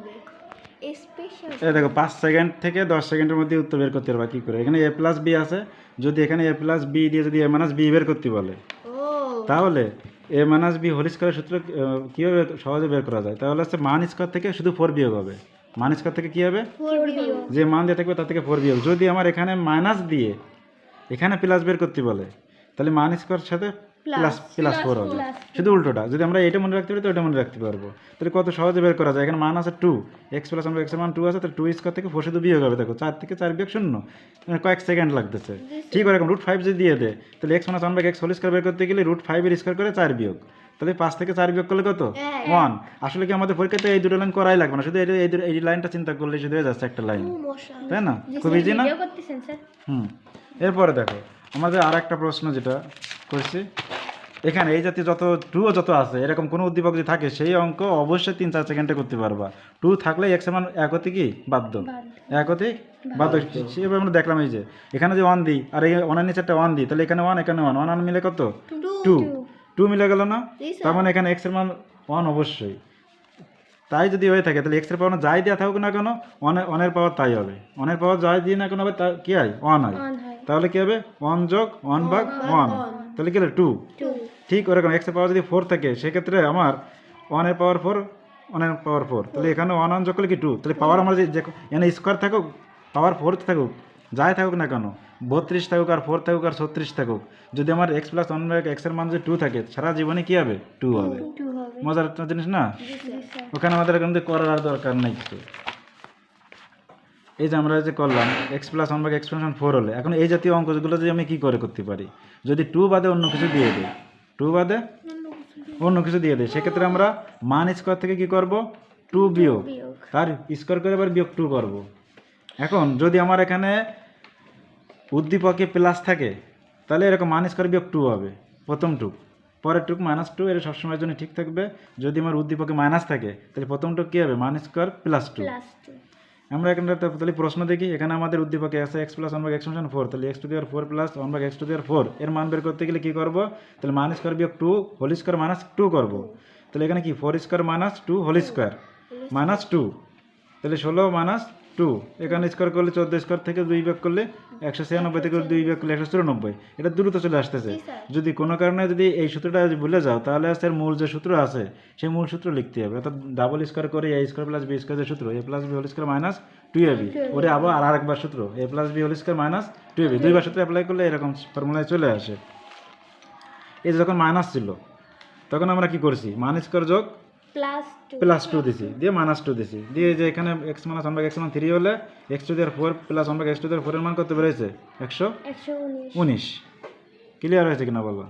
হবে স্পেশাল। এই দেখো 5 সেকেন্ড থেকে 10 সেকেন্ডের মধ্যে উত্তর বের করতে পারবা কি করে। এখানে a প্লাস বি আছে, যদি এখানে a প্লাস বি দিয়ে যদি a মাইনাস বি বের করতে বলে, ও তাহলে a মাইনাস বি হোল স্কয়ারের সূত্র কীভাবে সহজে বের করা যায়? তাহলে হচ্ছে মান স্কয়ার থেকে শুধু 4 বিয়োগ হবে। মান স্কয়ার থেকে কী হবে? 4 বিয়োগ। যে মান দিয়ে থাকবে তার থেকে 4 বিয়োগ। যদি আমার এখানে মাইনাস দিয়ে এখানে প্লাস বের করতে বলে, তাহলে মান স্কয়ার সাথে প্লাস প্লাস 4 হবে। শুধু উল্টোটা, যদি আমরা এটা মনে রাখতে পারি তো ওটা মনে রাখতে পারবো। তাহলে কত সহজে বের করা যায়। এখানে মান আছে 2, এক্স প্লাস আমরা এক্সের মান 2 আছে, তাহলে 2 স্কয়ার থেকে 4 শুধু বিয়োগ হবে। দেখো 4 থেকে 4 বিয়োগ 0, কয়েক সেকেন্ড লাগতেছে। ঠিক ওরকম √5 যদি দিয়ে দেয়, তাহলে x minus 1 x whole square বের করতে গেলে √5 এর স্কয়ার করে 4 বিয়োগ, তাহলে 5 থেকে 4 বিয়োগ করলে কত? 1। আসলে কি আমাদের পরীক্ষাতে এই দুটো লাইন করাই লাগবে না, শুধু এই লাইনটা চিন্তা করলে শুধু হয়ে যাচ্ছে একটা লাইন, তাই না? খুব ইজি না? এরপরে দেখো আমাদের আর একটা প্রশ্ন যেটা করছি, এখানে এই জাতীয় যত টুও যত আছে এরকম কোনো উদ্দীপক যদি থাকে সেই অঙ্ক অবশ্যই 3-4 সেকেন্ডে করতে পারবা। 2 থাকলে এক্স এর মান এক হতে কি বাধ্য, এক হতে বাধ্য। সেভাবে আমরা দেখলাম এই যে এখানে যে 1 দিই আর এই 1 এর নিচে একটা 1 দিই, তাহলে এখানে 1 এখানে 1, 1 মিলে কত? 2 মিলে গেল না? তার মানে এখানে এক্স এর মান 1 অবশ্যই। তাই যদি হয়ে থাকে তাহলে এক্স এর পাওয়ার যাই দেওয়া থাকুক না কেন 1 এর পাওয়ার তাই হবে। 1 এর পাওয়ার যাই দিয়ে না কেন হবে তা কি হয়? 1 হয়। তাহলে কি হবে? 1 যোগ 1 ভাগ 1, তাহলে কি হলো? 2। ঠিক ওরকম এক্স এর পাওয়ার যদি 4 থাকে সেক্ষেত্রে আমার 1 এর পাওয়ার 4, 1 এর পাওয়ার 4, তাহলে এখানে 1 যোগ করলে কি 2। তাহলে পাওয়ার আমরা যে এখানে স্কোয়ার থাকুক, পাওয়ার 4 থাকুক, যাই থাকুক না কেন, 32 থাকুক আর 4 থাকুক আর 36 থাকুক, যদি আমার এক্স প্লাস 1 ভাগ এক্স এর মান যদি 2 থাকে, সারা জীবনে কি হবে? 2 হবে। মজার একটা জিনিস না? ওখানে আমাদের কিন্তু করার আর দরকার নেই কিছু। এই যে আমরা যে করলাম এক্স প্লাস 1 ভাগ এক্স প্লাস 4 হলে, এখন এই জাতীয় অঙ্কগুলো যদি আমি কী করে করতে পারি, যদি 2 বাদে অন্য কিছু দিয়ে দিই, 2 বাদে অন্য কিছু দিয়ে দিই, সেক্ষেত্রে আমরা মান স্কোয়ার থেকে কি করব? 2 বিয়োগ, তার স্কোয়ার করে আবার বিয়োগ 2 করব। এখন যদি আমার এখানে উদ্দীপকে প্লাস থাকে তাহলে এরকম মান স্কোয়ার বিয়োগ 2 হবে প্রথম টুক, পরের টুক -2, এটা সবসময়ের জন্য ঠিক থাকবে। যদি আমার উদ্দীপকে মাইনাস থাকে তাহলে প্রথম টুক কী হবে? মান স্কোয়ার প্লাস 2। আমরা এখানে তাহলে প্রশ্ন দেখি, এখানে আমাদের উদ্দীপকে আছে এক্স প্লাস 1 ভাগ এক্স প্লাস 4, তাহলে x to the power 4 plus 1 ভাগ এক্স টু দি পাওয়ার 4 এর মান বের করতে গেলে কী করব? তাহলে মান স্কোয়ার বিয়োগ 2 হোল স্কোয়ার মাইনাস 2 করব। তাহলে এখানে কি 4 square minus 2 whole square minus 2, তাহলে 16 মাইনাস 2, এখানে স্কোয়ার করলে 14 স্কোয়ার থেকে 2 বিয়োগ করলে 196 থেকে 2 বিয়োগ করলে 194, এটা দ্রুত চলে আসতেছে। যদি কোনো কারণে যদি এই সূত্রটা ভুলে যাও তাহলে এর মূল যে সূত্র আছে সেই মূল সূত্র লিখতে হবে, অর্থাৎ ডাবল স্কোয়ার করে A square plus B square যে সূত্র, A plus B whole square minus 2ab, ওরে আবার আরেকবার সূত্র A plus B whole square minus 2ab, দুইবার সূত্র অ্যাপ্লাই করলে এরকম ফর্মুলায় চলে আসে। এই যে যখন মাইনাস ছিল তখন আমরা কি করছি? মান স্কোয়ার যোগ প্লাস 2 দিছি, দিয়ে মাইনাস 2 দিছি, দিয়ে যে এখানে এক্স মাইনাস 1 ভাগ এক্স মান 3 হলে x to the power 4 plus 1 ভাগ এক্স টু দি পাওয়ার 4 এর মান কত বেরোয়েছে? 119। ক্লিয়ার হয়েছে কিনা বলো?